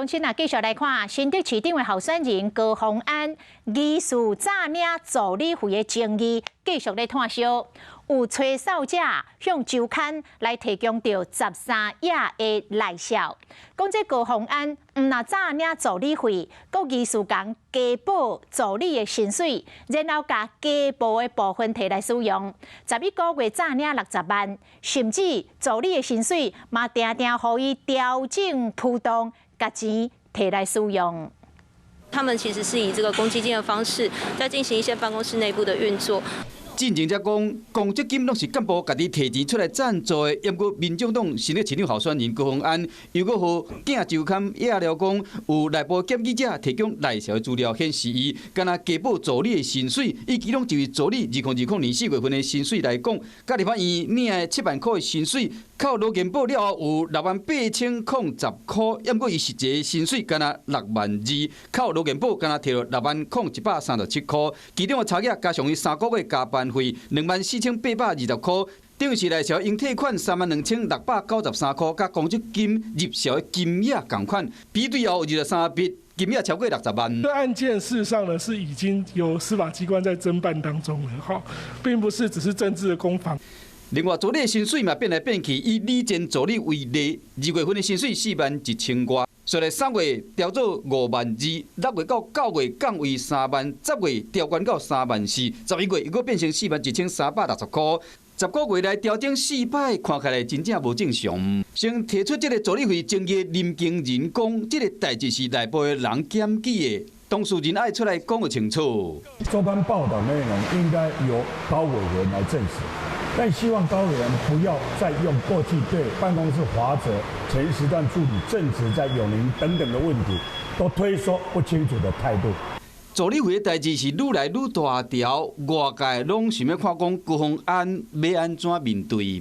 亲啊，继续来看新竹市长的候选人高虹安疑似诈领助理费的争议，继续咧炭烧。有吹哨者向周刊来提供到13页的内销，讲这高虹安毋若诈领助理费，佮疑似讲加补助理的薪水，然后甲加补的部分摕来使用。11个月诈领60万，甚至助理的薪水嘛，定定互伊调整浮动，甲钱摕来使用。他们其实是以这个公积金的方式，在进行一些办公室内部的运作。进前则讲，公积金拢是干部家己摕钱出来赞助的。抑过民众党新的市长候选人高虹安，又搁互囝周刊压了讲，有内部检举者提供内销资料，显示伊敢若加补助理的薪水，以其中就以助理2020年4月份的薪水来讲，甲立法院领的7万块的薪水，靠劳健保了后有68010块，抑过伊实际薪水敢若62000，靠劳健保敢若摕了60137块，其中的差额加上伊3个月加班费24820块，等于是内销应退款32693块，甲公积金入销的金额同款，比对后23笔金额超过60万。这案件事实上呢是已经由司法机关在侦办当中了，哈，并不是只是政治的攻防。另外，助理的薪水嘛变来变去，以理监助理为例，2月份的薪水41000多，随来3月调做52000，6月到9月降为3万，10月调悬到3万4，11月又搁变成41360块。10个月来调整4摆，看起来真正无正常。先提出这个助理费争议的林经人讲，这个代志是内部的人检举的，当事人爱出来讲个清楚。周刊报道内容应该由高委员来证实。但希望高委员不要再用过去对办公室华哲、前时段助理正职在永宁等等的问题，都推说不清楚的态度。助理费的代志是愈来愈大条，外界拢想要看讲高虹安要安怎面对。